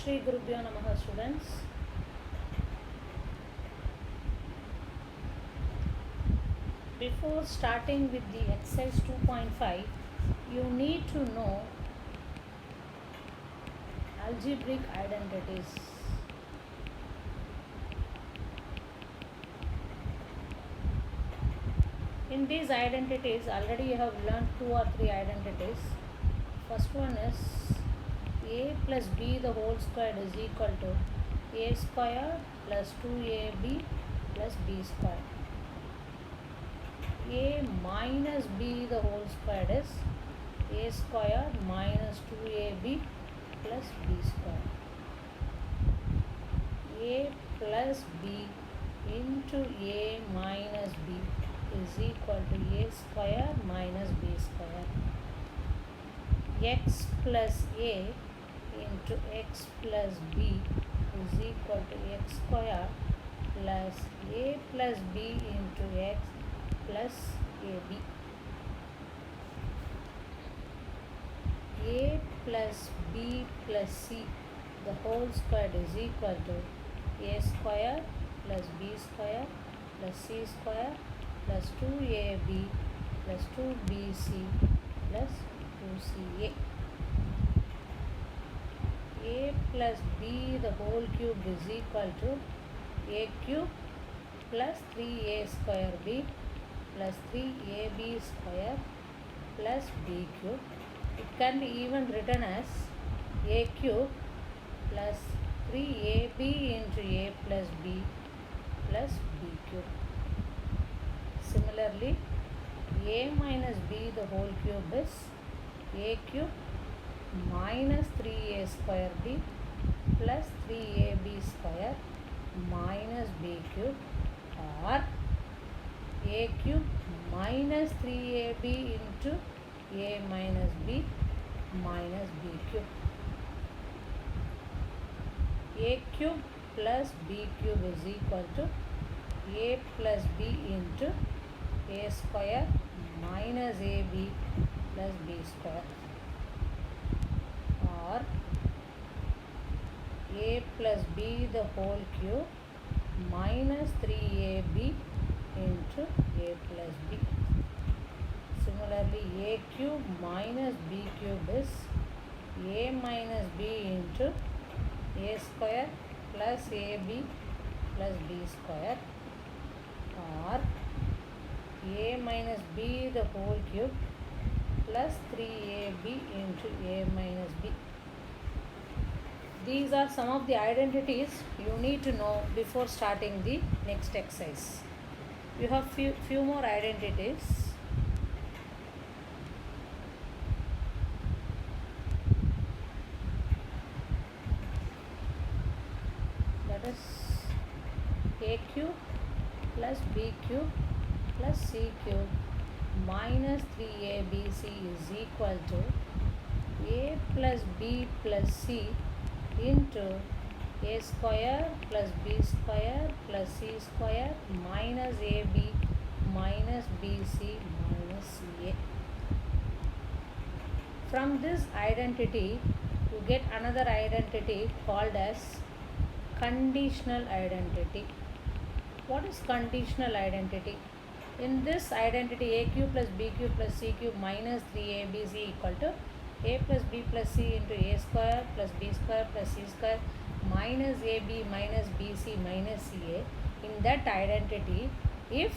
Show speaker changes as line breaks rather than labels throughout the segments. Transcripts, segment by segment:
Shri Gurubhyo Namaha, students. Before starting with the exercise 2.5, you need to know algebraic identities. In these identities, already you have learned 2 or 3 identities. First one is a plus b the whole squared is equal to a square plus 2ab plus b square. A minus b the whole squared is a square minus 2ab plus b square. A plus b into a minus b is equal to a square minus b square. X plus a into x plus b is equal to x square plus a plus b into x plus ab. A plus b plus c the whole squared is equal to a square plus b square plus c square plus 2ab plus 2bc plus 2ca. A plus b the whole cube is equal to a cube plus 3a square b plus 3ab square plus b cube. It can be even written as a cube plus 3ab into a plus b plus b cube. Similarly, a minus b the whole cube is a cube minus 3a square b plus 3ab square minus b cube, or a cube minus 3ab into a minus b minus b cube. A cube plus b cube is equal to a plus b into a square minus ab plus b square, or a plus b the whole cube minus 3ab into a plus b. Similarly, a cube minus b cube is a minus b into a square plus ab plus b square, or a minus b the whole cube plus 3ab into a minus b. These are some of the identities you need to know before starting the next exercise. You have few more identities. That is a cube plus b cube plus c cube minus 3abc is equal to a plus b plus c into a square plus b square plus c square minus ab minus bc minus ca. From this identity, you get another identity called as conditional identity. What is conditional identity? In this identity, a cube plus b cube plus c cube minus 3abc equal to a plus b plus c into a square plus b square plus c square minus ab minus bc minus ca. In that identity, if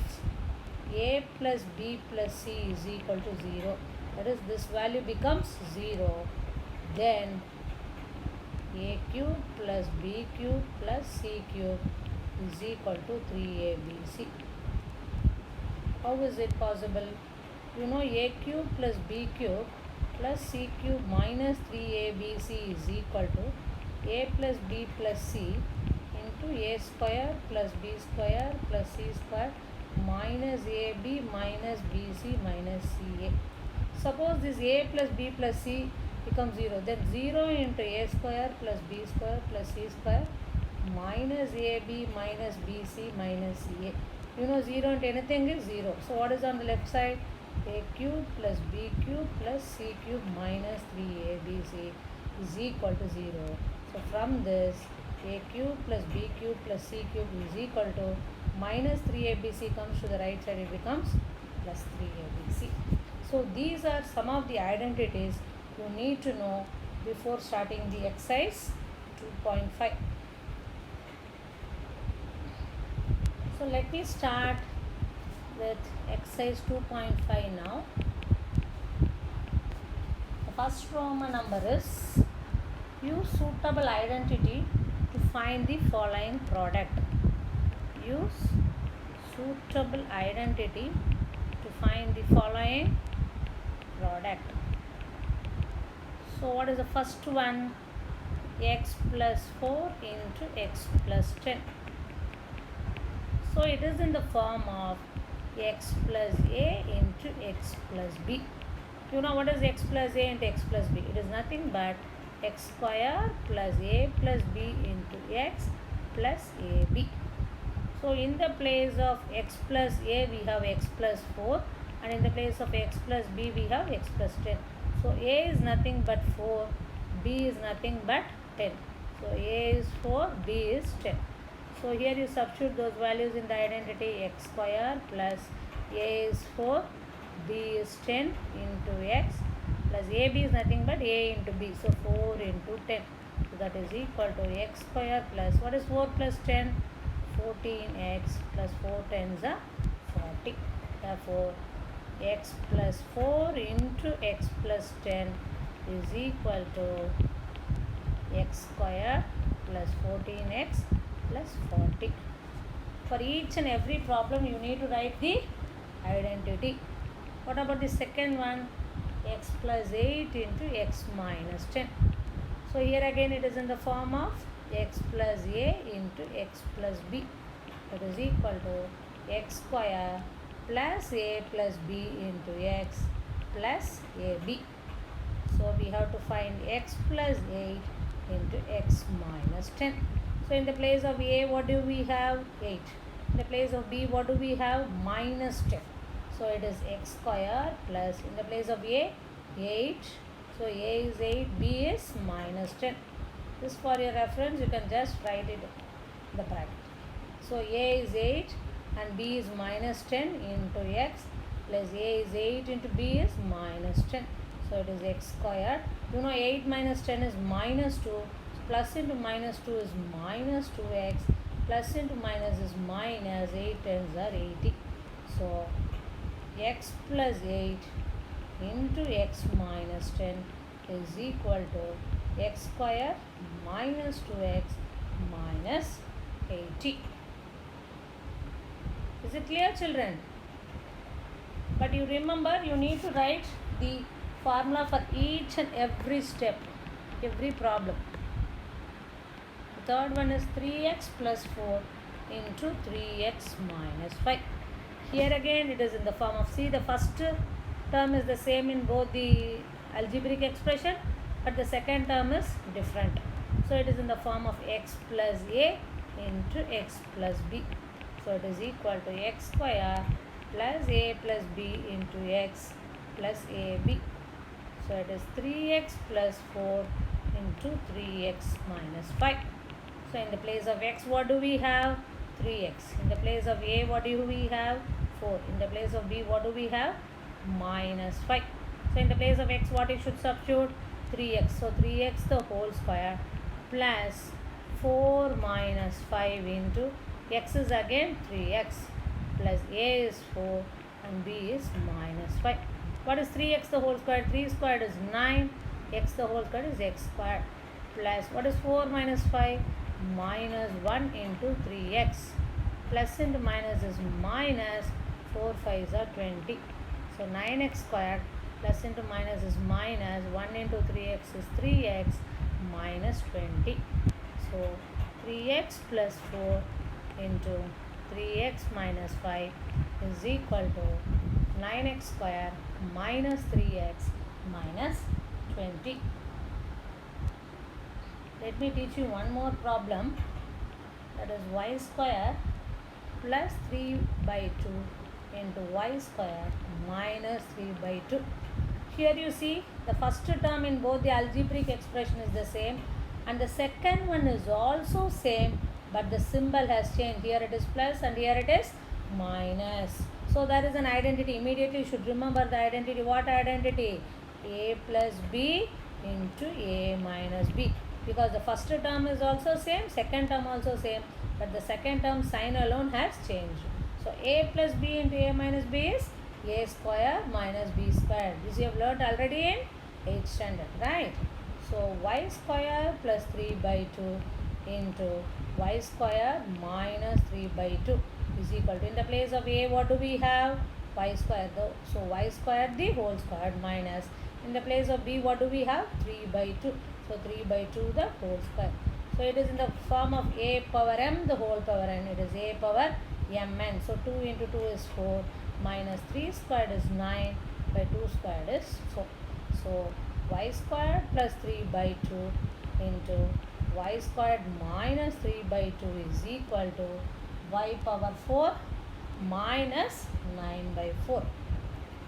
a plus b plus c is equal to 0, that is, this value becomes 0, then a cube plus b cube plus c cube is equal to 3abc. How is it possible? You know, a cube plus b cube plus c cube minus 3abc is equal to a plus b plus c into a square plus b square plus c square minus ab minus bc minus ca. Suppose this a plus b plus c becomes 0, then 0 into a square plus b square plus c square minus ab minus bc minus ca. You know, 0 into anything is 0. So what is on the left side? A cube plus b cube plus c cube minus 3abc is equal to 0. So from this, a cube plus b cube plus c cube is equal to minus 3abc comes to the right side, it becomes plus 3abc. So these are some of the identities you need to know before starting the exercise 2.5. So let me start with exercise 2.5 now. The first Roman number is use suitable identity to find the following product. Use suitable identity to find the following product. So what is the first one? X plus 4 into x plus 10. So it is in the form of x plus a into x plus b. You know what is x plus a into x plus b? It is nothing but x square plus a plus b into x plus ab. So in the place of x plus a we have x plus 4, and in the place of x plus b we have x plus 10. So a is nothing but 4, b is nothing but 10. So a is 4, b is 10. So here you substitute those values in the identity. X square plus a is 4, b is 10 into x plus ab is nothing but a into b. So 4 into 10. So that is equal to x square plus, what is 4 plus 10? 14x plus 4 tens are 40. Therefore x plus 4 into x plus 10 is equal to x square plus 14x plus 40. For each and every problem you need to write the identity. What about the second one? X plus 8 into x minus 10. So here again it is in the form of x plus a into x plus b. That is equal to x square plus a plus b into x plus ab. So we have to find x plus 8 into x minus 10. So in the place of a, what do we have? 8. In the place of b, what do we have? Minus 10. So it is x square plus, in the place of a, 8. So a is 8, b is minus 10. This for your reference, you can just write it in the bracket. So a is 8 and b is minus 10 into x plus a is 8 into b is minus 10. So it is x squared. You know 8 minus 10 is minus 2. Plus into minus 2 is minus 2x. Plus into minus is minus 8 tens are 80. So x plus 8 into x minus 10 is equal to x squared minus 2x minus 80. Is it clear, children? But you remember, you need to write the formula for each and every step, every problem. The third one is 3x plus 4 into 3x minus 5. Here again it is in the form of, see, the first term is the same in both the algebraic expression, but the second term is different. So it is in the form of x plus a into x plus b. So it is equal to x square plus a plus b into x plus ab. So it is 3x plus 4 into 3x minus 5. So in the place of x, what do we have? 3x. In the place of a, what do we have? 4. In the place of b, what do we have? Minus 5. So in the place of x, what you should substitute? 3x. So 3x the whole square plus 4 minus 5 into x is again 3x plus a is 4 and b is minus 5. What is 3x the whole square? 3 squared is 9. X the whole square is x squared plus, what is 4 minus 5? Minus 1 into 3x. Plus into minus is minus, 4 5s are 20. So 9x squared plus into minus is minus, 1 into 3x is 3x minus 20. So 3x plus 4 into 3x minus 5 is equal to 9x square minus 3x minus 20. Let me teach you one more problem, that is y square plus 3 by 2 into y square minus 3 by 2. Here you see the first term in both the algebraic expression is the same. and the second one is also same, but the symbol has changed. Here it is plus and here it is minus. So that is an identity. Immediately you should remember the identity. What identity? A plus B into A minus B, because the first term is also same, second term also same, but the second term sign alone has changed. So A plus B into A minus B is A square minus B square. This you have learnt already in 8th standard, right? So y square plus 3 by 2 into y square minus 3 by 2 is equal to, in the place of A what do we have? Y square. So y square the whole square minus, in the place of B what do we have? 3 by 2. So 3 by 2 the whole square. So it is in the form of A power m the whole power n. It is A power mn. So 2 into 2 is 4 minus 3 squared is 9 by 2 squared is 4. So y squared plus 3 by 2 into y squared minus 3 by 2 is equal to y power 4 minus 9 by 4.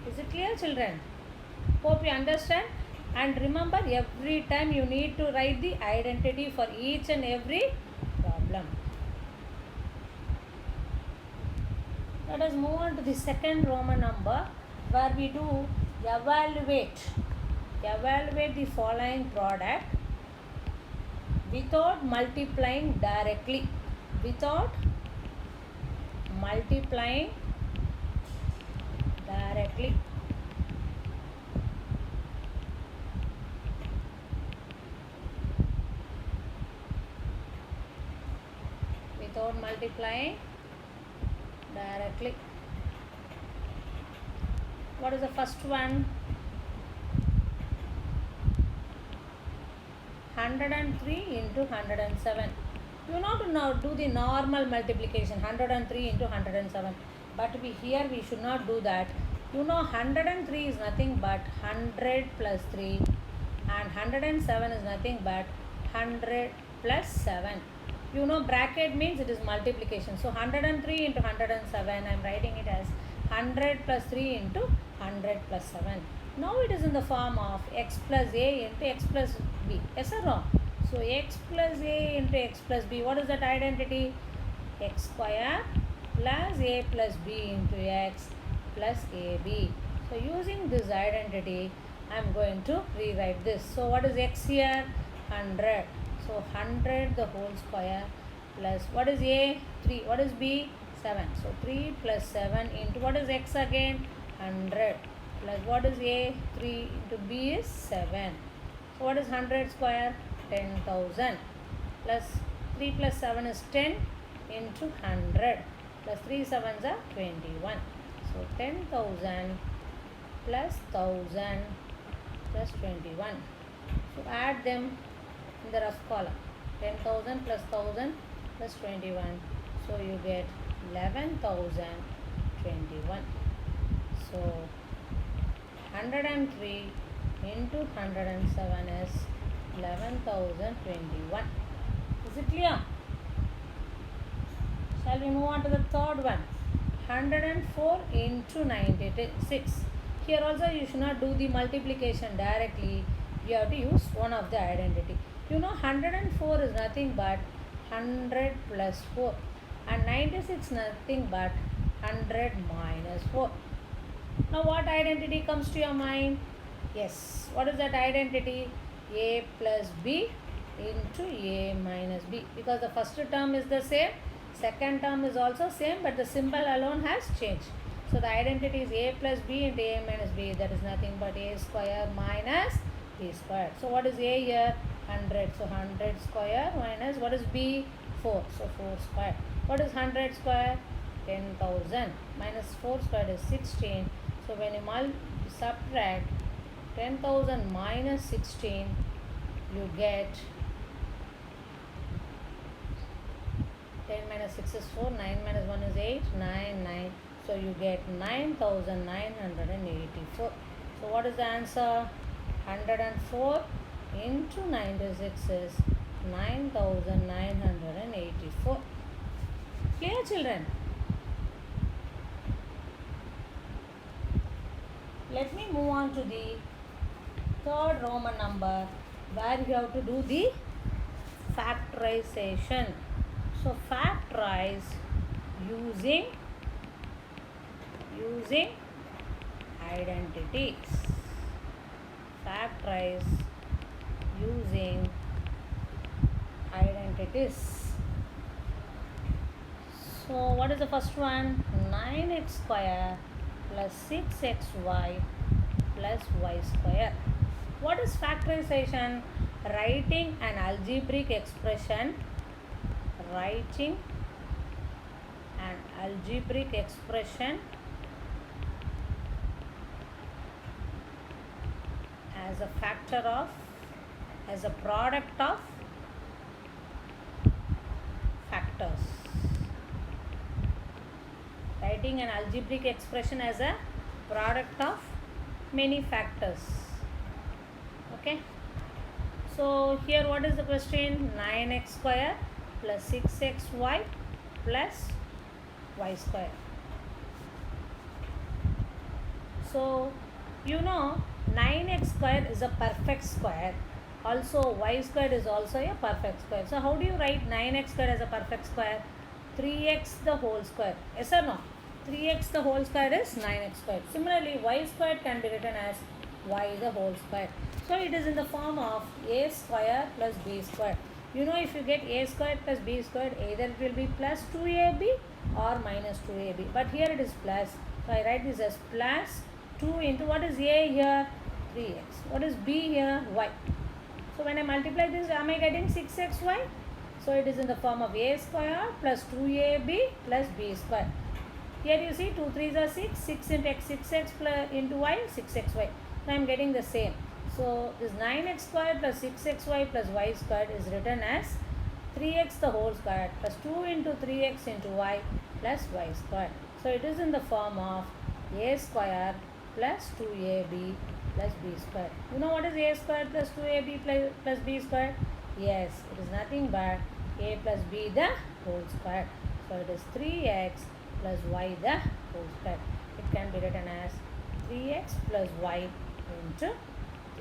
Is it clear, children? Hope you understand. And remember, every time you need to write the identity for each and every problem. Let us move on to the second Roman number, where we do evaluate the following product without multiplying directly. Without multiplying directly. Without multiplying directly. What is the first one? 103 into 107. You know to now do the normal multiplication, 103 into 107. But here we should not do that. You know 103 is nothing but 100 plus 3 and 107 is nothing but 100 plus 7. You know bracket means it is multiplication. So 103 into 107, I am writing it as 100 plus 3 into 100 plus 7. Now it is in the form of x plus a into x plus b. Yes or no? So x plus a into x plus b. What is that identity? X square plus a plus b into x plus ab. So using this identity, I am going to rewrite this. So what is x here? 100. So 100 the whole square plus what is a? 3. What is b? 7. So 3 plus 7 into what is x again? 100 plus what is a? 3 into b is 7. So what is 100 square? 10,000 plus 3 plus 7 is 10 into 100 plus 3 7s are 21. So 10,000 plus 1,000 plus 21. So add them in the rough column. 10,000 plus 1,000 plus 21. So you get 11,021. So 103 into 107 is 11,021. Is it clear? Shall we move on to the third one? 104 into 96. Here also you should not do the multiplication directly. You have to use one of the identity. You know 104 is nothing but 100 plus 4 and 96 nothing but 100 minus 4. Now what identity comes to your mind? Yes. What is that identity? A plus b into a minus b, because the first term is the same, second term is also same, but the symbol alone has changed. So the identity is a plus b into a minus b, that is nothing but a square minus b square. So what is a here? 100. So 100 square minus what is b? 4. So 4 square. What is 100 square? 10,000 minus 4 square is 16. So when you subtract 10,000 minus 16, you get 10 minus 6 is 4, 9 minus 1 is 8, 9, 9. So you get 9,984. So what is the answer? 104 into 96 is 9,984. Clear, children? Let me move on to the third Roman number, where you have to do the factorization. So factorize using identities. Factorize using identities. So what is the first one? 9x square plus 6xy plus y square. What is factorization? Writing an algebraic expression. Writing an algebraic expression as a factor of, as a product of factors. Writing an algebraic expression as a product of many factors. Okay. So here what is the question? 9x square plus 6xy plus y square. So you know 9x square is a perfect square. Also y square is also a perfect square. So how do you write 9x square as a perfect square? 3x the whole square. Yes or no? 3x the whole square is 9x square. Similarly, y square can be written as y the whole square. So it is in the form of a square plus b square. You know, if you get a square plus b square, either it will be plus 2ab or minus 2ab. But here it is plus. So I write this as plus 2 into, what is a here? 3x. What is b here? Y. So when I multiply this, am I getting 6xy? So it is in the form of a square plus 2ab plus b square. Here you see 2 3s are 6, 6 into x, 6x plus into y, 6xy. So I am getting the same. So this 9x square plus 6xy plus y square is written as 3x the whole square plus 2 into 3x into y plus y square. So it is in the form of a square plus 2ab plus b square. You know what is a square plus 2ab plus b square? Yes, it is nothing but a plus b the whole square. So it is 3x plus y the whole square. It can be written as 3x plus y into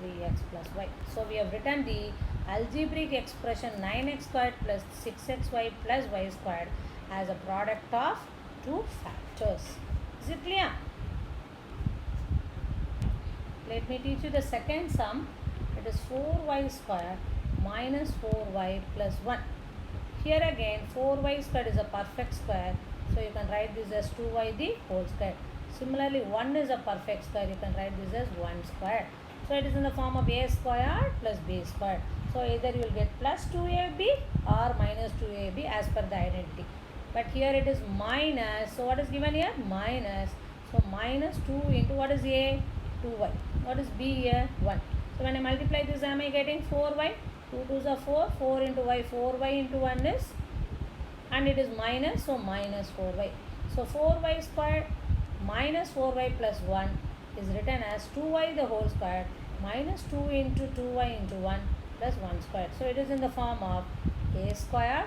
3x plus y. So we have written the algebraic expression 9x squared plus 6xy plus y squared as a product of two factors. Is it clear? Let me teach you the second sum. It is 4y squared minus 4y plus 1. Here again 4y squared is a perfect square. So you can write this as 2y the whole square. Similarly 1 is a perfect square. You can write this as 1 square. So it is in the form of a square plus b square. So either you will get plus 2ab or minus 2ab as per the identity. But here it is minus. So what is given here? Minus. So minus 2 into what is a? 2y. What is b here? 1. So when I multiply this, am I getting 4y? 2 2s are 4. 4 into y. 4y into 1 is, and it is minus, so minus 4y. So 4y squared minus 4y plus 1 is written as 2y the whole square minus 2 into 2y into 1 plus 1 squared. So it is in the form of a square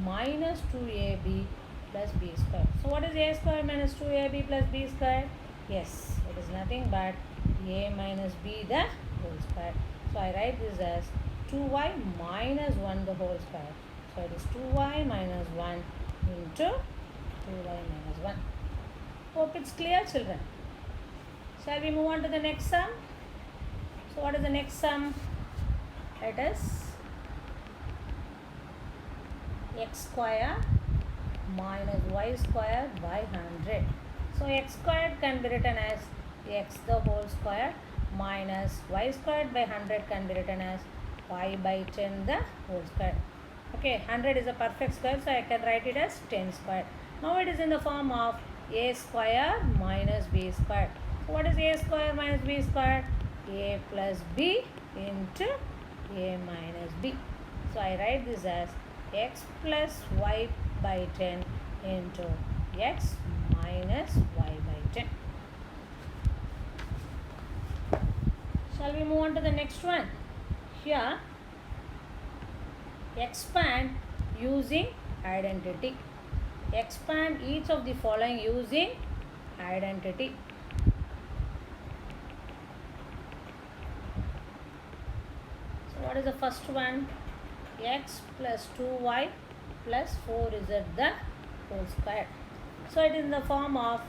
minus 2ab plus b square. So what is a square minus 2ab plus b square? Yes, it is nothing but a minus b the whole square. So I write this as 2y minus 1 the whole square. So it is 2y minus 1 into 2y minus 1. Hope it's clear, children. Shall we move on to the next sum? So what is the next sum? It is x square minus y square by 100. So x squared can be written as x the whole square minus y squared by 100 can be written as y by 10 the whole square. Okay, 100 is a perfect square, so I can write it as 10 square. Now it is in the form of a square minus b square. So what is a square minus b square? A plus b into a minus b. So I write this as x plus y by 10 into x minus y by 10. Shall we move on to the next one? Here, expand using identity. Expand each of the following using identity. So what is the first one? x plus 2y plus 4z the whole square. So it is in the form of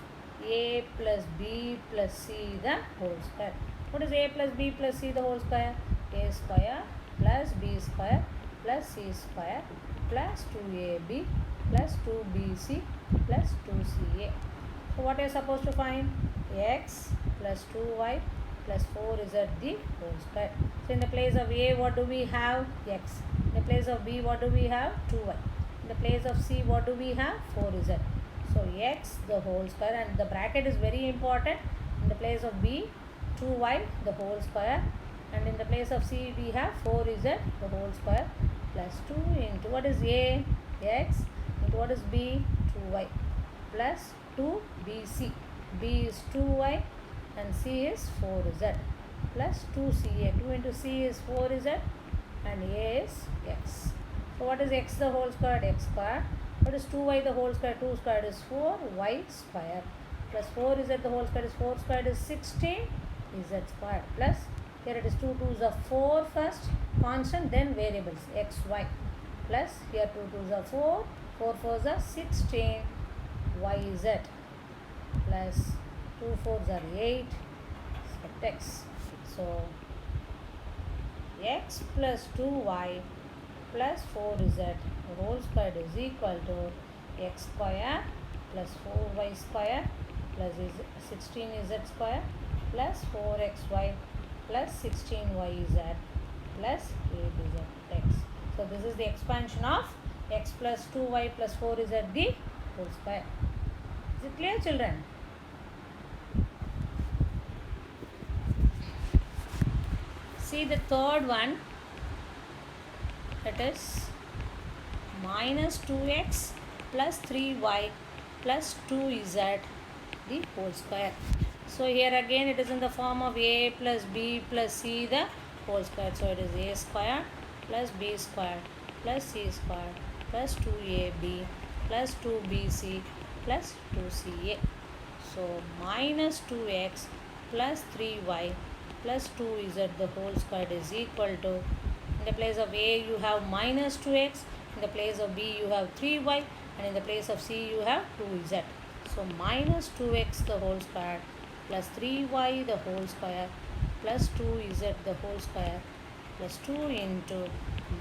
a plus b plus c the whole square. What is a plus b plus c the whole square? A square plus b square plus c square plus 2ab plus 2bc plus 2ca. So what are you supposed to find? X plus 2y plus 4z the whole square. So in the place of a, what do we have? X. In the place of b, what do we have? 2y. In the place of c, what do we have? 4z. So x the whole square, and the bracket is very important. In the place of b, 2y the whole square, and in the place of c we have 4z the whole square plus 2 into what is a? X into what is b? 2y plus 2bc. b is 2y and c is 4z plus 2ca. 2 into c is 4z and a is x. So what is x the whole square? X square. What is 2y the whole square? 2 squared is 4, y square plus 4z the whole square is 4 squared is 16, z square plus here it is 2 2s are 4 first, constant, then variables x, y plus here 2 2s are 4, 4 4s are 16, y z plus 2 4s are 8, set x. So x plus 2y plus 4z the whole square is equal to x square plus 4y square plus 16z square plus 4xy plus 16yz plus 8zx. So this is the expansion of x plus 2y plus 4z the whole square. Is it clear, children? See the third one, that is minus 2x plus 3y plus 2z the whole square. So here again it is in the form of a plus b plus c the whole square. So it is a square plus b square plus c square plus 2ab plus 2bc plus 2ca. So minus 2x plus 3y plus 2z the whole square is equal to, in the place of a you have minus 2x, in the place of b you have 3y, and in the place of c you have 2z. So minus 2x the whole square plus 3y the whole square plus 2z the whole square plus 2 into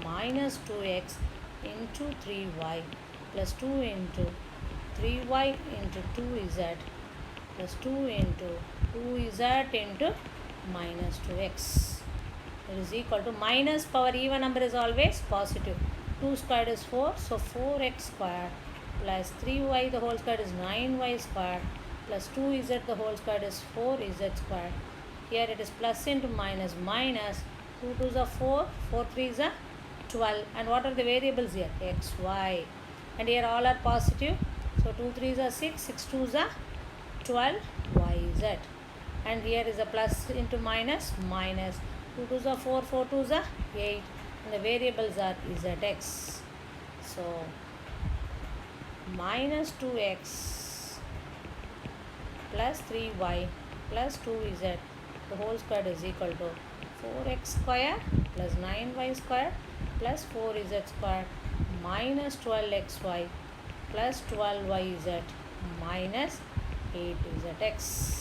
minus 2x into 3y plus 2 into 3y into 2z plus 2 into 2z into minus 2x. It is equal to, minus power even number is always positive. 2 squared is 4, so 4x squared plus 3y the whole squared is 9y squared plus 2z the whole squared is 4z squared. Here it is plus into minus minus. 2 2s are 4, 4 3s are 12. And what are the variables here? X, y. And here all are positive. So 2 3s are 6, 6 2s are 12, y, z. And here is a plus into minus minus. 2 2s are 4, 4 2s are 8. And the variables are zx. So minus 2x plus 3y plus 2z the whole square is equal to 4x square plus 9y square plus 4z square minus 12xy plus 12yz minus 8zx.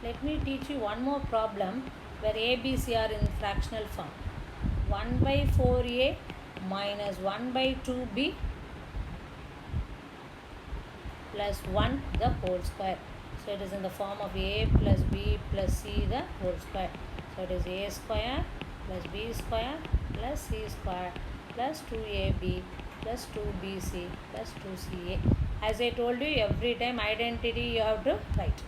Let me teach you one more problem where a, b, c are in fractional form. 1 by 4a minus 1 by 2b plus 1 the whole square. So it is in the form of a plus b plus c the whole square. So it is a square plus b square plus c square plus 2ab plus 2bc plus 2ca. As I told you, every time identity you have to write.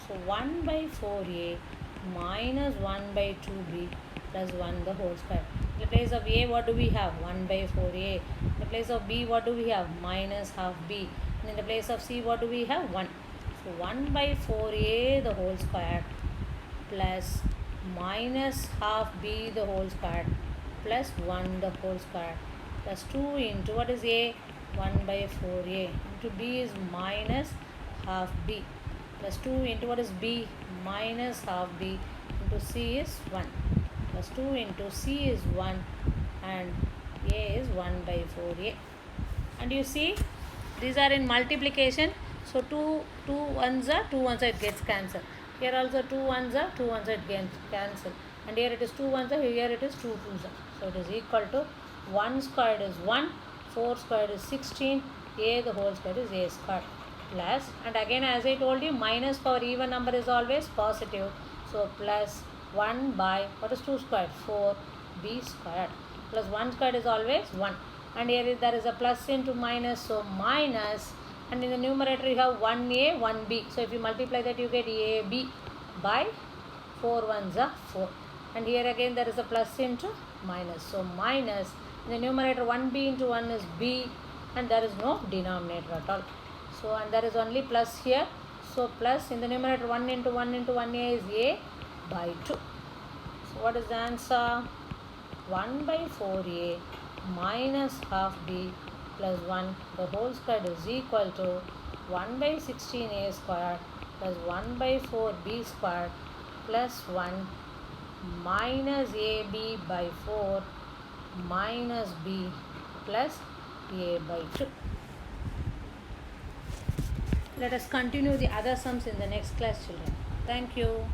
So 1 by 4a minus 1 by 2b plus 1 the whole square. In the place of a, what do we have? 1 by 4a. In the place of b, what do we have? Minus half b. And in the place of c, what do we have? 1. So 1 by 4a the whole square plus minus half b the whole square plus 1 the whole square plus 2 into what is a? 1 by 4a into b is minus half b plus 2 into what is b minus half b into c is 1 plus 2 into c is 1 and a is 1 by 4a. And you see these are in multiplication, so 2 ones are 2 ones, it gets cancelled. Here also 2 ones are 2 ones, it gets cancelled. And here it is 2 ones are, here it is 2 twos are. So it is equal to 1 squared is 1, 4 squared is 16, a the whole square is a squared plus, and again as I told you, minus power even number is always positive. So plus 1 by what is 2 squared? 4 b squared plus 1 squared is always 1. And here there is a plus into minus, so minus, and in the numerator you have 1a 1b, so if you multiply that you get ab by 4 ones are 4, and here again there is a plus into minus, so minus, in the numerator 1b into 1 is b, and there is no denominator at all, so and there is only plus here, so plus in the numerator 1 into 1 into 1a is a by 2. So what is the answer? 1 by 4a minus half b plus 1 the whole square is equal to 1 by 16a squared plus 1 by 4b squared plus 1 minus ab by 4 minus b plus a by 2. Let us continue the other sums in the next class, children. Thank you.